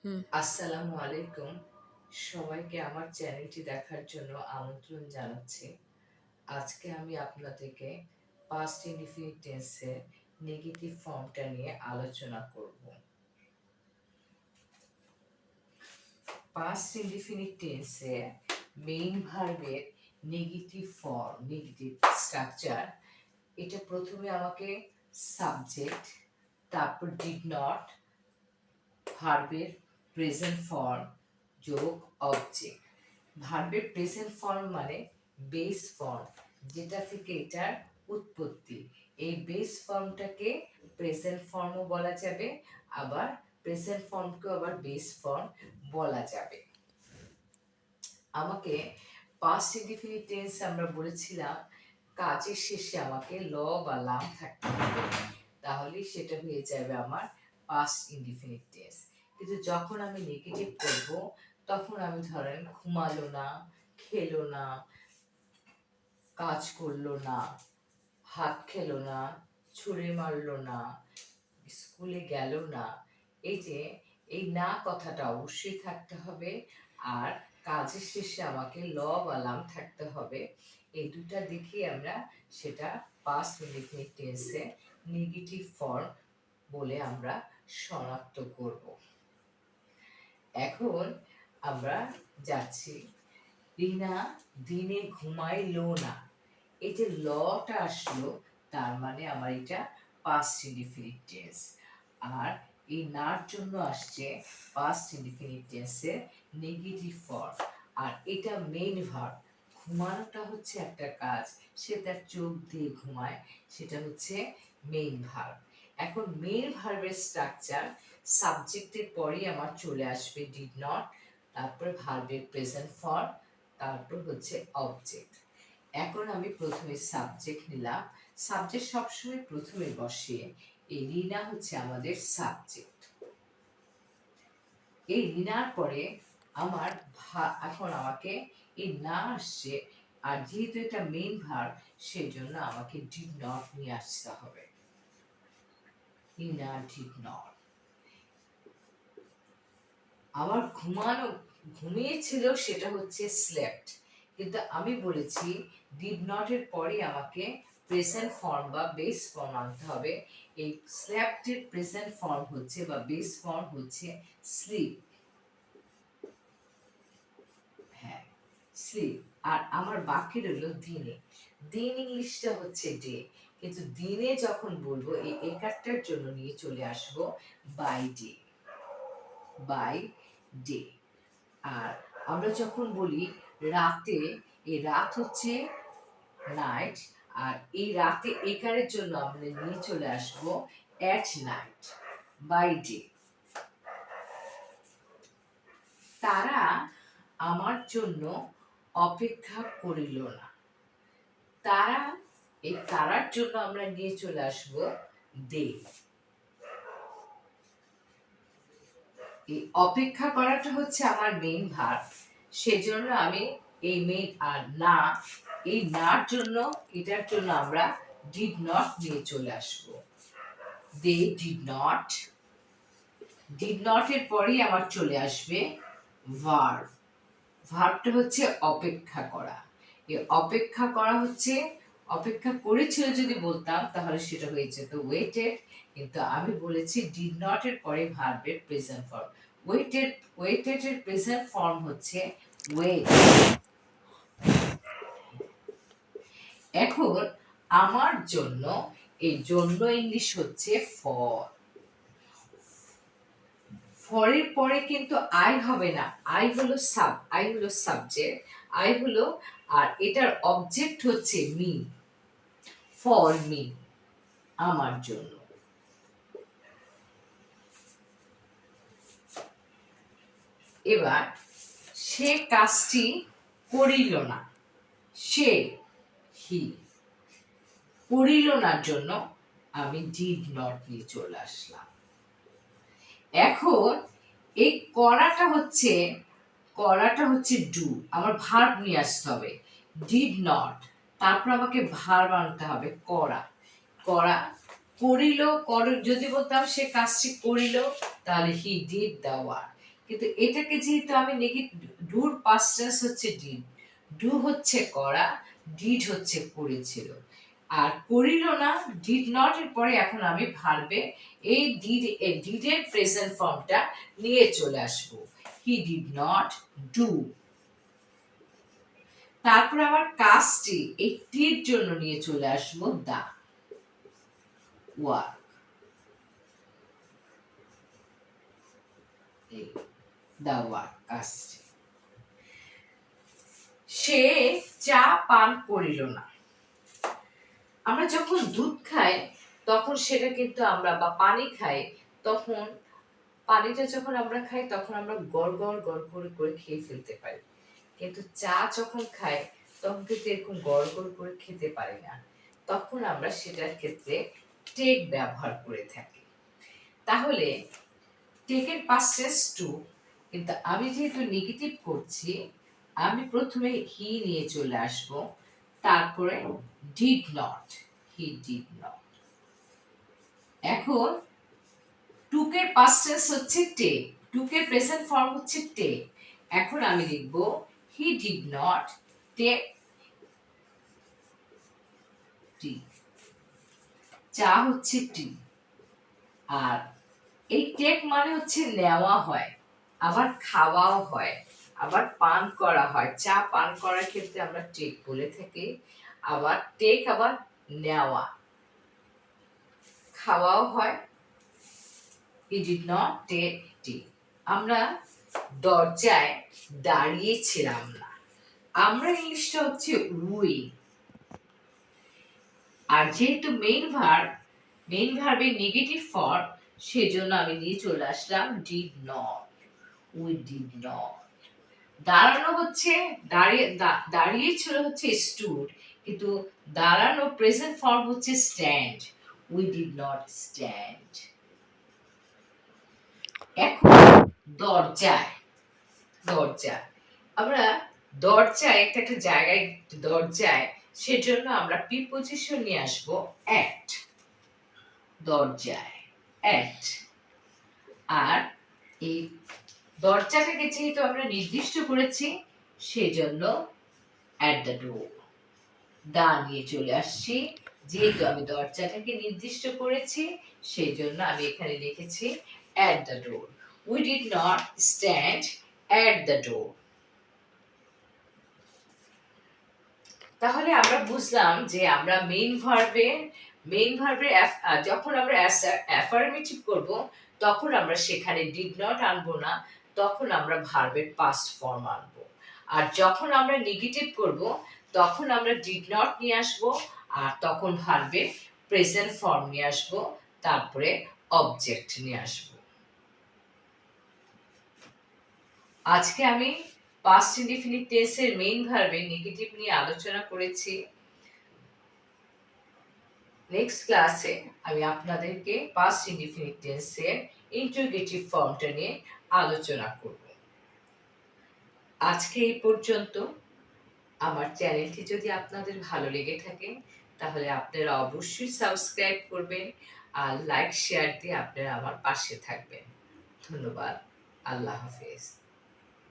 হুম। আসসালামু আলাইকুম। সবাইকে আমার চ্যানেলটি দেখার জন্য আমন্ত্রণ জানাচ্ছি। আজকে আমি আপনাদেরকে পাস্ট ইনডিফিনিট টেন্সের নেগেটিভ ফর্মটা নিয়ে আলোচনা করব। পাস্ট ইনডিফিনিট টেন্সে মেইন ভার্বের নেগেটিভ ফর্ম, নেগেটিভ স্ট্রাকচার, এটা প্রথমে আমাকে সাবজেক্ট, তারপর ডিড নট, ভার্বের প্রেজেন্ট ফর্ম যোগ অবজেক্ট। ভার্বের প্রেজেন্ট ফর্ম মানে বেস ফর্ম, যেটা থেকে এটার উৎপত্তি। এই বেস ফর্মটাকে প্রেজেন্ট ফর্মও বলা যাবে, আবার প্রেজেন্ট ফর্মকেও আবার বেস ফর্ম বলা যাবে। আমাকে পাস্ট ইনডিফিনিট টেন্স আমরা বলেছিলাম কাজের শেষে আমাকে ল বা লাম থাকতে হবে, তাহলে সেটা হয়ে যাবে আমার পাস্ট ইনডিফিনিট টেন্স। কিন্তু যখন আমি নেগেটিভ করব, তখন আমি ধরেন ঘুমালো না, খেলো না, কাজ করলো না, হাত খেলো না, ছুঁড়ে মারলো না, স্কুলে গেল না, এই যে এই না কথাটা অবশ্যই থাকতে হবে, আর কাজের শেষে আমাকে ল বা লাম থাকতে হবে। এই দুটা দেখি আমরা সেটা পাস্ট ইনডিফিনিট টেন্সে নেগেটিভ ফর্ম বলে আমরা শনাক্ত করব। এখন আমরা যাচ্ছি, রিনা দিনে ঘুমাইলো না। এই যে লটা আসলো, তার মানে আমার এটা পাস্ট ইনডিফিনিট টেন্স। আর এই নার জন্য আসছে পাস্ট ইনডিফিনিট টেন্সের নেগেটিভ ফর্ম। আর এটা মেইন ভার্ব। ঘুমানোটা হচ্ছে একটা কাজ, সে তার চোখ দিয়ে ঘুমায়, সেটা হচ্ছে মেইন ভার্ব। এখন মেইন ভার্বের স্ট্রাকচার, সাবজেক্টের পরেই আমার চলে আসবে ডিড নট, তারপর ভার্বের প্রেজেন্ট ফর্ম, তারপর হচ্ছে অবজেক্ট। এখন আমি প্রথমে সাবজেক্ট নিলাম। সাবজেক্ট সবসময় প্রথমে বসে। এই রিনা হচ্ছে আমাদের সাবজেক্ট। এই রিনার পরে আমার এখন আমাকে এই না আসছে, আর যেহেতু এটা মেইন ভার্ব, সেই জন্য আমাকে ডিড নট নিয়ে আসতে হবে। রিনা ডিড নট। আমার ঘুমিয়েছিল, সেটা হচ্ছে স্লেপ্ট, কিন্তু আমি বলেছি ডিড নট এর পরে আমাকে প্রেজেন্ট ফর্ম বা বেস ফর্ম আনতে হবে। এই স্লেপ্ট এর প্রেজেন্ট ফর্ম হচ্ছে বা বেস ফর্ম হচ্ছে স্লিপ। হ্যাঁ, স্লিপ। আর আমার বাকি রইল দিনে। দিন ইংলিশটা হচ্ছে ডে, কিন্তু দিনে যখন বলবো এই একারটার জন্য নিয়ে চলে আসবো বাই ডে। বাই ডে। আর আমরা যখন বলি রাতে, এই রাত হচ্ছে নাইট, আর এই রাতে একারের জন্য আমরা নিয়ে চলে আসবো অ্যাট নাইট, বাই ডে। তারা আমার জন্য অপেক্ষা করিল না। তারা, এই তারার জন্য আমরা নিয়ে চলে আসবো দে। এই অপেক্ষা করাটা হচ্ছে আমার মেইন ভার্ব, সেজন্য আমি এই মেইন আর না, এই নার জন্য, এটার জন্য আমরা ডিড নট নিয়ে চলে আসবো। They did not. Did not এর পরেই আমার চলে আসবে ভার্ব। ভার্বটা হচ্ছে অপেক্ষা করা। এই অপেক্ষা করা হচ্ছে, অপেক্ষা করেছিল যদি বলতাম তাহলে সেটা হয়ে যেত ওয়েটেড, কিন্তু আমি বলেছি ডিড নট এর পরে ভার্বের প্রেজেন্ট ফর্ম। ওয়েটেড, ওয়েটেড এর প্রেজেন্ট ফর্ম হচ্ছে ওয়েট। এখন আমার জন্য, এই জন্য ইংলিশ হচ্ছে ফর। ফরের পরে কিন্তু আই হবে না, আই হলো সাবজেক্ট, আই হলো, আর এটার অবজেক্ট হচ্ছে মি। ফর মি, আমার জন্য। এবার সে কাজটি করিল না। সে, হি, করিল না জন্য আমি ডিড নট নিয়ে চলে আসলাম। এখন এই করাটা হচ্ছে ডু, আমার ভার্ব নিয়ে আসতে হবে। ডিড নট, তারপর আমাকে ভার্ব আনতে হবে করা। করা, করিল, যদি বলতাম সে কাজটি করিল, তাহলে হি ডিড দ্য ওয়ার্ক। কিন্তু এটাকে যেহেতু আমি ডুর পাস্ট টেন্স হচ্ছে ডিড, ডু হচ্ছে করা, ডিড হচ্ছে করেছিল। আর করিল না, ডিড নট এর পরে এখন আমি ভার্বে এই ডিডের প্রেজেন্ট ফর্মটা নিয়ে চলে আসবো। He did not do. তারপর আবার কাজটি এই টির জন্য নিয়ে চলে আসবো দা ওয়ার্ক। দা ওয়ার্ক কাজটি। সে চা পান করিল না। আমরা যখন দুধ খাই তখন সেটা কিন্তু আমরা, বা পানি খাই তখন, পানিটা যখন আমরা খাই তখন আমরা গড় গড় গড় করে করে খেয়ে ফেলতে পারি, কিন্তু চা যখন খাই তখন কিন্তু এরকম গড় গড় করে খেতে পারি না, তখন আমরা সেটার ক্ষেত্রে টেক ব্যবহার করে থাকি। তাহলে টেকের পাস্ট টেন্স টু, কিন্তু আমি যেহেতু নেগেটিভ করছি আমি প্রথমে হি নিয়ে চলে আসব, তারপরে did not, he did not. এখন টুকের পাস্ট টেন্স হচ্ছে টেক, টুকের প্রেজেন্ট ফর্ম হচ্ছে টেক। এখন আমি লিখব he did not take tea. চা হচ্ছে টি, আর এই টেক মানে হচ্ছে নেওয়া হয়, আবার খাওয়াও হয়, আবার পান করা হয়। চা পান করার ক্ষেত্রে আমরা টেক বলে থাকি। আবার টেক আবার নেওয়া, খাওয়াও হয়। He did not take tea. আমরা দরজায় দাঁড়িয়েছিলাম না, আমরা ইংলিশটা হচ্ছে উই। আর যেহেতু মেইন ভার্বের নেগেটিভ ফর্ম, সেজন্য আমি নিয়ে চলে আসলাম did not, we did not. দাঁড়ানো হচ্ছে, দাঁড়িয়ে ছিল হচ্ছে স্টুড, কিন্তু দাঁড়ানো প্রেজেন্ট ফর্ম হচ্ছে stand, we did not stand. এখন দরজায়, দরজা, আমরা দরজায় একটা জায়গায়, দরজায়, সেজন্য আমরা প্রিপজিশন নিয়ে আসবো অ্যাট, দরজায় অ্যাট। আর এই দরজাটাকে যেহেতু আমরা নির্দিষ্ট করেছি সেজন্য অ্যাট দ্য ডোর, দা নিয়ে চলে আসছি। যেহেতু আমি দরজাটাকে নির্দিষ্ট করেছি সেই জন্য আমি এখানে লিখেছি at the door. We did not stand at the door. তাহলে আমরা বুঝলাম যে আমরা মেইন ভার্বে যখন আমরা অ্যাফার্মেটিভ করব তখন আমরা সেখানে ডিড নট আনবো না, তখন আমরা ভার্বের পাস্ট ফর্ম আনবো। আর যখন আমরা নেগেটিভ করব তখন আমরা ডিড নট নিয়ে আসবো, আর তখন ভার্বের প্রেজেন্ট ফর্ম নিয়ে আসবো, তারপরে অবজেক্ট নিয়ে আসবো। আজকে আমি পাস্ট ইনডিফিনিট টেন্সের মেইন ভার্বের নেগেটিভ নিয়ে আলোচনা করেছি। নেক্সট ক্লাসে আমি আপনাদেরকে পাস্ট ইনডিফিনিট টেন্সের ইন্টারোগেটিভ ফর্মটা নিয়ে আলোচনা করব। আজকে এই পর্যন্ত। আমার চ্যানেলটি যদি আপনাদের ভালো লেগে থাকে তাহলে আপনারা অবশ্যই সাবস্ক্রাইব করবেন, আর লাইক শেয়ার দিয়ে আপনারা আমার পাশে থাকবেন। ধন্যবাদ। আল্লাহ হাফেজ।